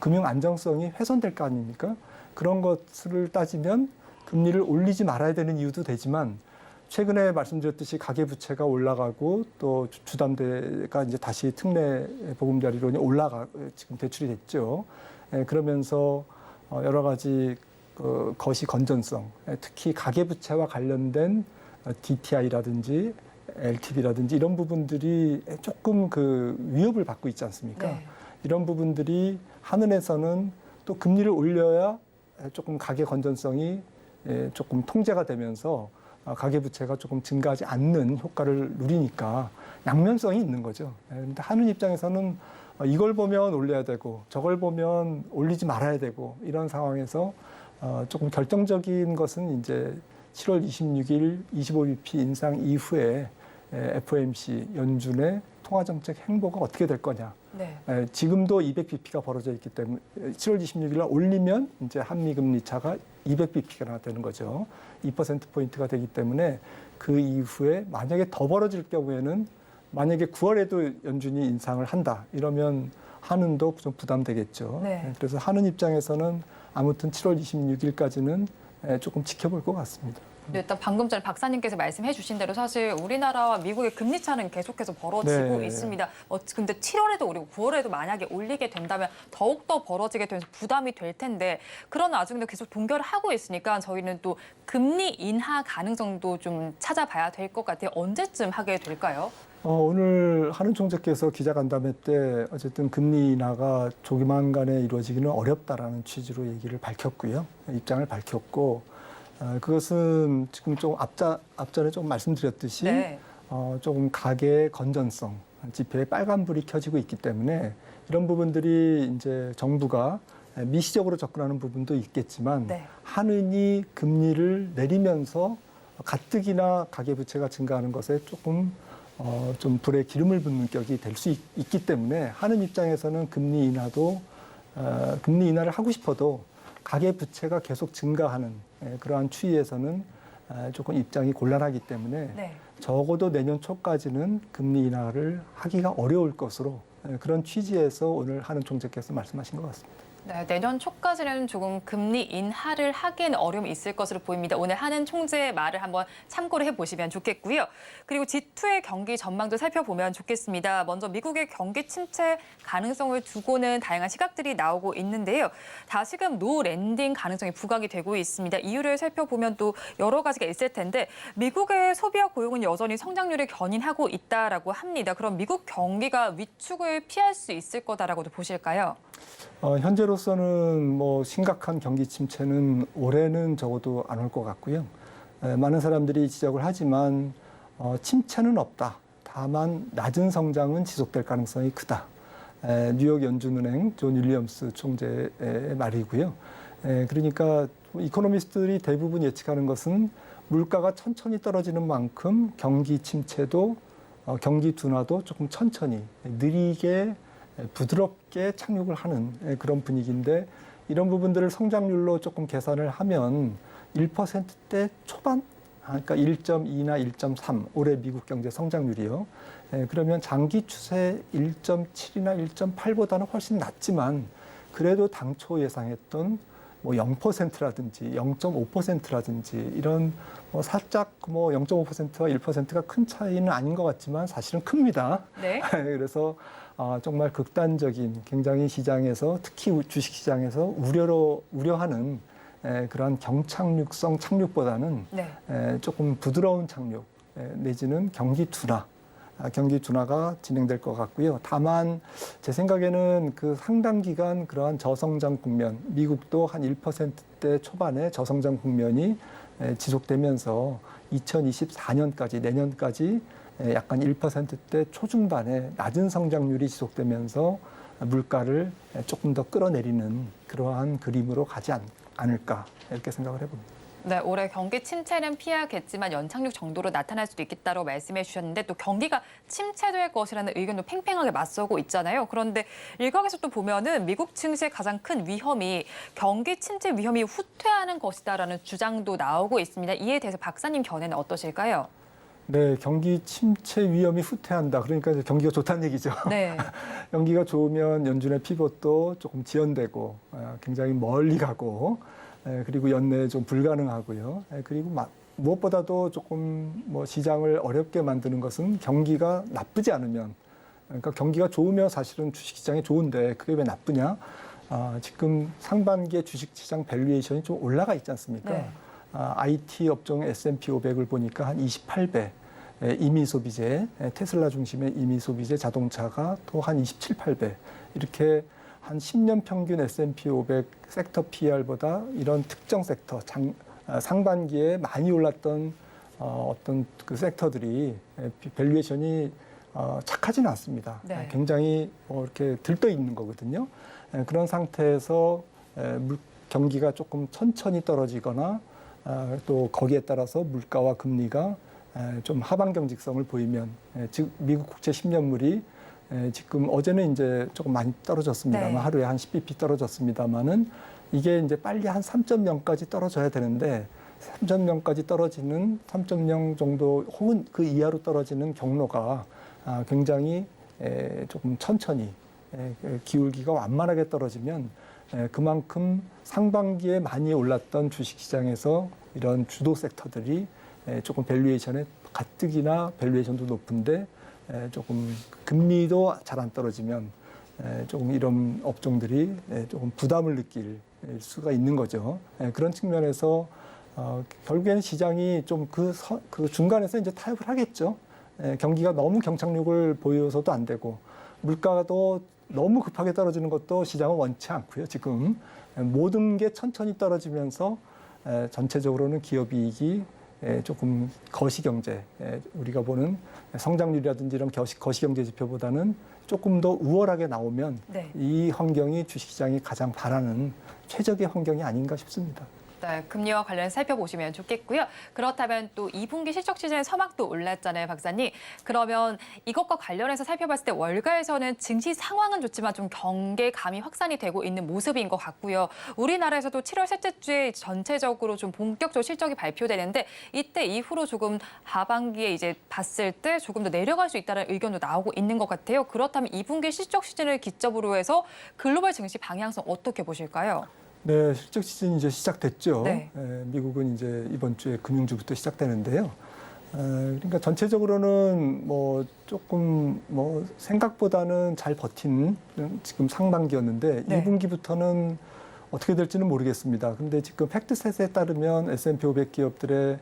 금융 안정성이 훼손될 거 아닙니까? 그런 것을 따지면 금리를 올리지 말아야 되는 이유도 되지만 최근에 말씀드렸듯이 가계부채가 올라가고 또 주담대가 이제 다시 특례 보금자리론이 지금 대출이 됐죠. 그러면서 여러 가지 거시 건전성, 특히 가계부채와 관련된 DTI라든지 LTV라든지 이런 부분들이 조금 그 위협을 받고 있지 않습니까? 네. 이런 부분들이 한은에서는 또 금리를 올려야 조금 가계 건전성이 조금 통제가 되면서 가계부채가 조금 증가하지 않는 효과를 누리니까 양면성이 있는 거죠. 그런데 한은 입장에서는 이걸 보면 올려야 되고 저걸 보면 올리지 말아야 되고 이런 상황에서 조금 결정적인 것은 이제 7월 26일 25bp 인상 이후에 FOMC 연준의 통화정책 행보가 어떻게 될 거냐. 네. 지금도 200bp가 벌어져 있기 때문에 7월 26일 날 올리면 이제 한미 금리 차가 200bp가 되는 거죠. 2%포인트가 되기 때문에 그 이후에 만약에 더 벌어질 경우에는 만약에 9월에도 연준이 인상을 한다. 이러면 한은도 좀 부담되겠죠. 네. 그래서 한은 입장에서는 아무튼 7월 26일까지는 조금 지켜볼 것 같습니다. 일단 방금 전에 박사님께서 말씀해 주신 대로 사실 우리나라와 미국의 금리 차는 계속해서 벌어지고 네. 있습니다. 근데 7월에도 오르고 9월에도 만약에 올리게 된다면 더욱더 벌어지게 되면서 부담이 될 텐데 그런 와중에도 계속 동결을 하고 있으니까 저희는 또 금리 인하 가능성도 좀 찾아봐야 될 것 같아요. 언제쯤 하게 될까요? 오늘 한은 총재께서 기자간담회 때 어쨌든 금리 인하가 조만간에 이루어지기는 어렵다라는 취지로 얘기를 밝혔고요. 입장을 밝혔고 그것은 지금 좀 앞전에 좀 말씀드렸듯이 네. 조금 가계 건전성 지표에 빨간불이 켜지고 있기 때문에 이런 부분들이 이제 정부가 미시적으로 접근하는 부분도 있겠지만 네. 한은이 금리를 내리면서 가뜩이나 가계부채가 증가하는 것에 조금 좀 불에 기름을 붓는 격이 될 수 있기 때문에 한은 입장에서는 금리 인하를 하고 싶어도 가계부채가 계속 증가하는 그러한 추이에서는 조금 입장이 곤란하기 때문에 네. 적어도 내년 초까지는 금리 인하를 하기가 어려울 것으로 그런 취지에서 오늘 한은 총재께서 말씀하신 것 같습니다. 네, 내년 초까지는 조금 금리 인하를 하기에는 어려움이 있을 것으로 보입니다. 오늘 하는 총재의 말을 한번 참고를 해보시면 좋겠고요. 그리고 G2의 경기 전망도 살펴보면 좋겠습니다. 먼저 미국의 경기 침체 가능성을 두고는 다양한 시각들이 나오고 있는데요. 다시금 노 랜딩 가능성이 부각이 되고 있습니다. 이유를 살펴보면 또 여러 가지가 있을 텐데 미국의 소비와 고용은 여전히 성장률을 견인하고 있다라고 합니다. 그럼 미국 경기가 위축을 피할 수 있을 거다라고도 보실까요? 현재로서는 뭐 심각한 경기 침체는 올해는 적어도 안 올 것 같고요. 많은 사람들이 지적을 하지만 침체는 없다. 다만 낮은 성장은 지속될 가능성이 크다. 뉴욕 연준은행 존 윌리엄스 총재의 말이고요. 그러니까 이코노미스트들이 대부분 예측하는 것은 물가가 천천히 떨어지는 만큼 경기 침체도 경기 둔화도 조금 천천히 느리게 부드럽게 착륙을 하는 그런 분위기인데 이런 부분들을 성장률로 조금 계산을 하면 1%대 초반? 그러니까 1.2나 1.3 올해 미국 경제 성장률이요. 그러면 장기 추세 1.7이나 1.8보다는 훨씬 낮지만 그래도 당초 예상했던 뭐 0%라든지 0.5%라든지 이런 뭐 살짝 뭐 0.5%와 1%가 큰 차이는 아닌 것 같지만 사실은 큽니다. 네. 그래서 정말 극단적인 굉장히 시장에서 특히 주식시장에서 우려하는 그러한 경착륙성 착륙보다는 네. 조금 부드러운 착륙 내지는 경기 둔화가 진행될 것 같고요. 다만 제 생각에는 그 상당 기간 그러한 저성장 국면, 미국도 한 1%대 초반의 저성장 국면이 지속되면서 2024년까지 내년까지 약간 1%대 초중반의 낮은 성장률이 지속되면서 물가를 조금 더 끌어내리는 그러한 그림으로 가지 않을까 이렇게 생각을 해봅니다. 네, 올해 경기 침체는 피하겠지만 연착륙 정도로 나타날 수도 있겠다고 말씀해 주셨는데 또 경기가 침체될 것이라는 의견도 팽팽하게 맞서고 있잖아요. 그런데 일각에서 또 보면은 미국 증시의 가장 큰 위험이 경기 침체 위험이 후퇴하는 것이다라는 주장도 나오고 있습니다. 이에 대해서 박사님 견해는 어떠실까요? 네, 경기 침체 위험이 후퇴한다. 그러니까 이제 경기가 좋다는 얘기죠. 네. 경기가 좋으면 연준의 피벗도 조금 지연되고 굉장히 멀리 가고 그리고 연내에 좀 불가능하고요. 그리고 무엇보다도 조금 뭐 시장을 어렵게 만드는 것은 경기가 나쁘지 않으면 그러니까 경기가 좋으면 사실은 주식시장이 좋은데 그게 왜 나쁘냐? 지금 상반기에 주식시장 밸류에이션이 좀 올라가 있지 않습니까? 네. IT 업종 S&P 500을 보니까 한 28배, 임의 소비재, 테슬라 중심의 임의 소비재 자동차가 또 한 27, 8배 이렇게 한 10년 평균 S&P 500 섹터 PER보다 이런 특정 섹터 상반기에 많이 올랐던 어떤 그 섹터들이 밸류에이션이 착하지는 않습니다. 네. 굉장히 이렇게 들떠 있는 거거든요. 그런 상태에서 경기가 조금 천천히 떨어지거나 또 거기에 따라서 물가와 금리가 좀 하방 경직성을 보이면 즉 미국 국채 10년물이 지금 어제는 이제 조금 많이 떨어졌습니다만 네. 하루에 한 10bp 떨어졌습니다만은 이게 이제 빨리 한 3.0까지 떨어져야 되는데 3.0까지 떨어지는 3.0 정도 혹은 그 이하로 떨어지는 경로가 굉장히 조금 천천히 기울기가 완만하게 떨어지면 그만큼 상반기에 많이 올랐던 주식시장에서 이런 주도 섹터들이 조금 밸류에이션에 가뜩이나 밸류에이션도 높은데 조금 금리도 잘 안 떨어지면 조금 이런 업종들이 조금 부담을 느낄 수가 있는 거죠. 그런 측면에서 결국에는 시장이 좀 그 중간에서 이제 타협을 하겠죠. 경기가 너무 경착륙을 보여서도 안 되고 물가도 너무 급하게 떨어지는 것도 시장은 원치 않고요. 지금 모든 게 천천히 떨어지면서 전체적으로는 기업이익이 조금 거시경제, 우리가 보는 성장률이라든지 이런 거시경제 지표보다는 조금 더 우월하게 나오면 네. 이 환경이 주식시장이 가장 바라는 최적의 환경이 아닌가 싶습니다. 네, 금리와 관련해서 살펴보시면 좋겠고요. 그렇다면 또 2분기 실적 시즌에 서막도 올랐잖아요, 박사님. 그러면 이것과 관련해서 살펴봤을 때 월가에서는 증시 상황은 좋지만 좀 경계감이 확산이 되고 있는 모습인 것 같고요. 우리나라에서도 7월 셋째 주에 전체적으로 좀 본격적으로 실적이 발표되는데 이때 이후로 조금 하반기에 이제 봤을 때 조금 더 내려갈 수 있다는 의견도 나오고 있는 것 같아요. 그렇다면 2분기 실적 시즌을 기점으로 해서 글로벌 증시 방향성 어떻게 보실까요? 네, 실적 시즌이 이제 시작됐죠. 네. 미국은 이제 이번 주에 금융주부터 시작되는데요. 그러니까 전체적으로는 뭐 조금 뭐 생각보다는 잘 버틴 지금 상반기였는데 네. 2분기부터는 어떻게 될지는 모르겠습니다. 근데 지금 팩트셋에 따르면 S&P 500 기업들의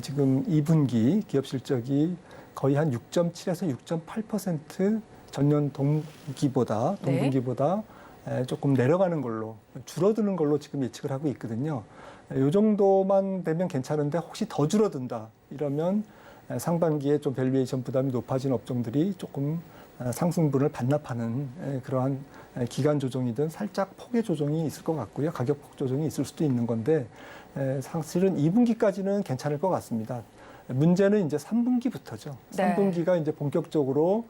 지금 2분기 기업 실적이 거의 한 6.7에서 6.8% 전년 동분기보다 조금 내려가는 걸로 줄어드는 걸로 지금 예측을 하고 있거든요. 이 정도만 되면 괜찮은데 혹시 더 줄어든다 이러면 상반기에 좀 밸류에이션 부담이 높아진 업종들이 조금 상승분을 반납하는 그러한 기간 조정이든 살짝 폭의 조정이 있을 것 같고요. 가격 폭 조정이 있을 수도 있는 건데 사실은 2분기까지는 괜찮을 것 같습니다. 문제는 이제 3분기부터죠. 네. 3분기가 이제 본격적으로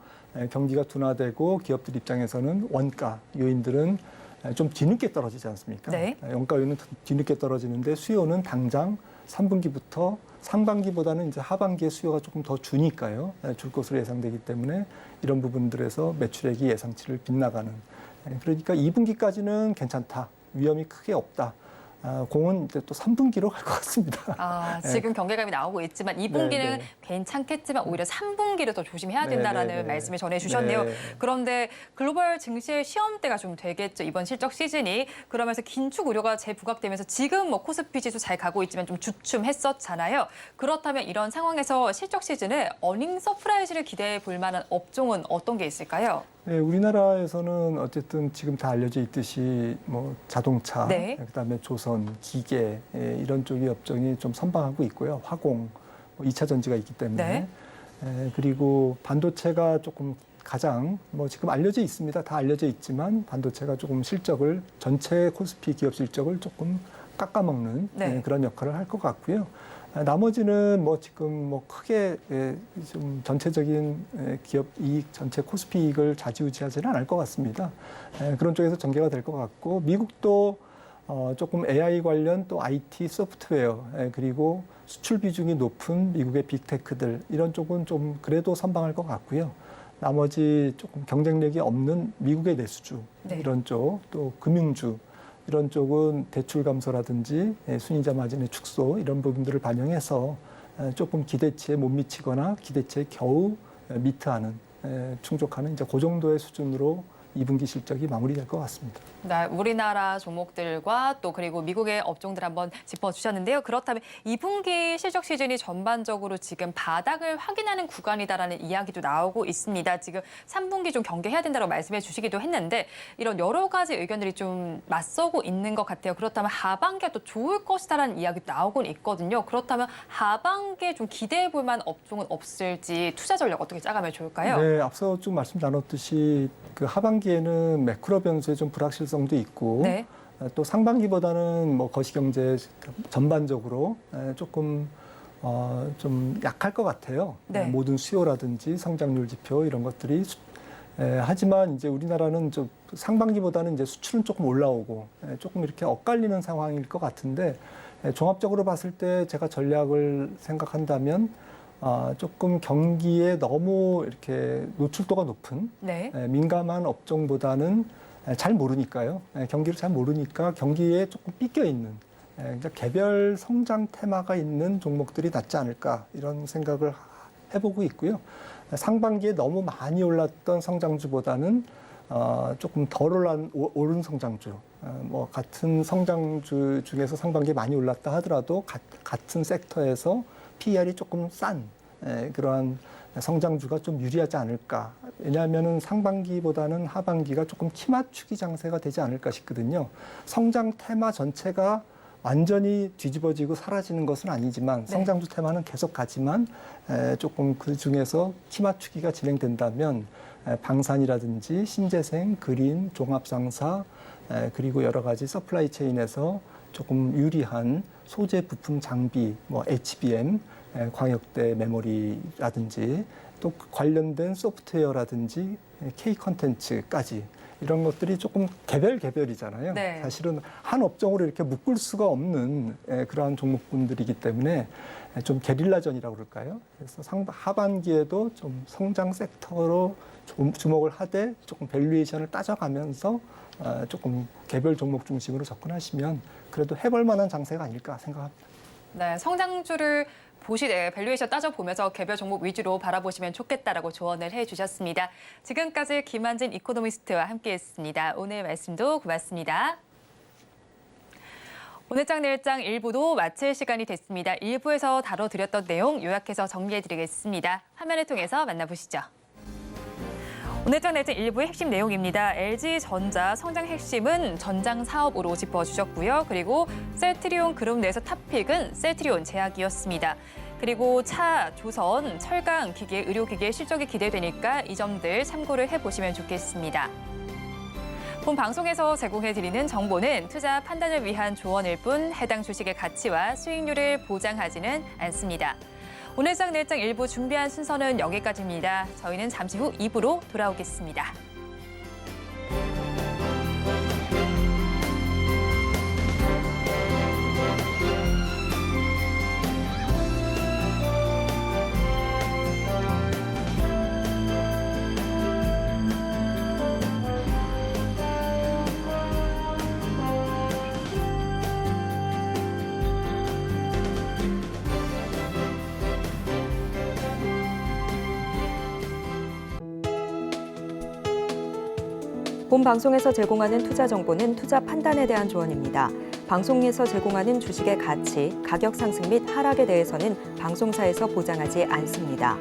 경기가 둔화되고 기업들 입장에서는 원가 요인들은 좀 뒤늦게 떨어지지 않습니까? 네. 원가 요인은 뒤늦게 떨어지는데 수요는 당장 3분기부터 상반기보다는 이제 하반기에 수요가 조금 더 주니까요. 줄 것으로 예상되기 때문에 이런 부분들에서 매출액이 예상치를 빗나가는. 그러니까 2분기까지는 괜찮다. 위험이 크게 없다. 공은 이제 또 3분기로 갈 것 같습니다. 지금 경계감이 나오고 있지만 2분기는 네, 네. 괜찮겠지만 오히려 3분기를 더 조심해야 된다라는 네, 네, 네. 말씀을 전해주셨네요. 네. 그런데 글로벌 증시의 시험대가 좀 되겠죠. 이번 실적 시즌이. 그러면서 긴축 우려가 재부각되면서 지금 뭐 코스피 지수 잘 가고 있지만 좀 주춤했었잖아요. 그렇다면 이런 상황에서 실적 시즌에 어닝 서프라이즈를 기대해 볼 만한 업종은 어떤 게 있을까요? 네, 우리나라에서는 어쨌든 지금 다 알려져 있듯이 뭐 자동차, 네. 그다음에 조선, 기계 이런 쪽의 업종이 좀 선방하고 있고요. 화공, 뭐 2차 전지가 있기 때문에 그리고 반도체가 조금 가장 뭐 지금 알려져 있습니다. 다 알려져 있지만 반도체가 조금 실적을 전체 코스피 기업 실적을 조금 깎아먹는 네. 그런 역할을 할 것 같고요. 나머지는 뭐 지금 뭐 크게 좀 전체적인 기업 이익 전체 코스피 이익을 좌지우지하지는 않을 것 같습니다. 그런 쪽에서 전개가 될 것 같고 미국도 조금 AI 관련 또 IT 소프트웨어 그리고 수출 비중이 높은 미국의 빅테크들 이런 쪽은 좀 그래도 선방할 것 같고요. 나머지 조금 경쟁력이 없는 미국의 내수주 네. 이런 쪽 또 금융주 이런 쪽은 대출 감소라든지 순이자 마진의 축소 이런 부분들을 반영해서 조금 기대치에 못 미치거나 기대치에 겨우 미트하는 충족하는 이제 그 정도의 수준으로 2분기 실적이 마무리될 것 같습니다. 네, 우리나라 종목들과 또 그리고 미국의 업종들 한번 짚어주셨는데요. 그렇다면 2분기 실적 시즌이 전반적으로 지금 바닥을 확인하는 구간이다라는 이야기도 나오고 있습니다. 지금 3분기 좀 경계해야 된다고 말씀해 주시기도 했는데 이런 여러 가지 의견들이 좀 맞서고 있는 것 같아요. 그렇다면 하반기가 또 좋을 것이다라는 이야기도 나오곤 있거든요. 그렇다면 하반기에 좀 기대해 볼 만한 업종은 없을지 투자 전략 어떻게 짜가면 좋을까요? 네, 앞서 좀 말씀 나눴듯이 그 하반기에는 매크로 변수의 좀 불확실성도 있고 네. 또 상반기보다는 뭐 거시경제 전반적으로 조금 좀 약할 것 같아요. 네. 모든 수요라든지 성장률 지표 이런 것들이 하지만 이제 우리나라는 좀 상반기보다는 이제 수출은 조금 올라오고 조금 이렇게 엇갈리는 상황일 것 같은데 종합적으로 봤을 때 제가 전략을 생각한다면 조금 경기에 너무 이렇게 노출도가 높은 네. 민감한 업종보다는 잘 모르니까요. 경기를 잘 모르니까 경기에 조금 삐껴 있는 그러니까 개별 성장 테마가 있는 종목들이 낫지 않을까 이런 생각을 해보고 있고요. 상반기에 너무 많이 올랐던 성장주보다는 조금 덜 오른 성장주, 뭐 같은 성장주 중에서 상반기에 많이 올랐다 하더라도 같은 섹터에서 PER이 조금 싼 그러한 성장주가 좀 유리하지 않을까. 왜냐하면 상반기보다는 하반기가 조금 키 맞추기 장세가 되지 않을까 싶거든요. 성장 테마 전체가 완전히 뒤집어지고 사라지는 것은 아니지만 성장주 테마는 계속 가지만 조금 그 중에서 키 맞추기가 진행된다면 방산이라든지 신재생, 그린, 종합상사 그리고 여러 가지 서플라이 체인에서 조금 유리한 소재 부품 장비, 뭐 HBM, 광역대 메모리라든지 또 관련된 소프트웨어라든지 K 컨텐츠까지 이런 것들이 조금 개별이잖아요. 네. 사실은 한 업종으로 이렇게 묶을 수가 없는 그러한 종목군들이기 때문에 좀 게릴라전이라고 그럴까요? 그래서 하반기에도 좀 성장 섹터로 주목을 하되 조금 밸류에이션을 따져가면서 조금 개별 종목 중심으로 접근하시면 그래도 해볼 만한 장세가 아닐까 생각합니다. 네, 성장주를 보시되 밸류에이션 따져보면서 개별 종목 위주로 바라보시면 좋겠다라고 조언을 해주셨습니다. 지금까지 김한진 이코노미스트와 함께했습니다. 오늘 말씀도 고맙습니다. 오늘장 내일장 1부도 마칠 시간이 됐습니다. 1부에서 다뤄드렸던 내용 요약해서 정리해드리겠습니다. 화면을 통해서 만나보시죠. 오늘장 내일장 1부의 핵심 내용입니다. LG전자 성장 핵심은 전장 사업으로 짚어주셨고요. 그리고 셀트리온 그룹 내에서 탑픽은 셀트리온 제약이었습니다. 그리고 차, 조선, 철강, 기계, 의료기계 실적이 기대되니까 이 점들 참고를 해보시면 좋겠습니다. 본 방송에서 제공해드리는 정보는 투자 판단을 위한 조언일 뿐 해당 주식의 가치와 수익률을 보장하지는 않습니다. 오늘장 내일장 1부 준비한 순서는 여기까지입니다. 저희는 잠시 후 2부로 돌아오겠습니다. 본 방송에서 제공하는 투자 정보는 투자 판단에 대한 조언입니다. 방송에서 제공하는 주식의 가치, 가격 상승 및 하락에 대해서는 방송사에서 보장하지 않습니다.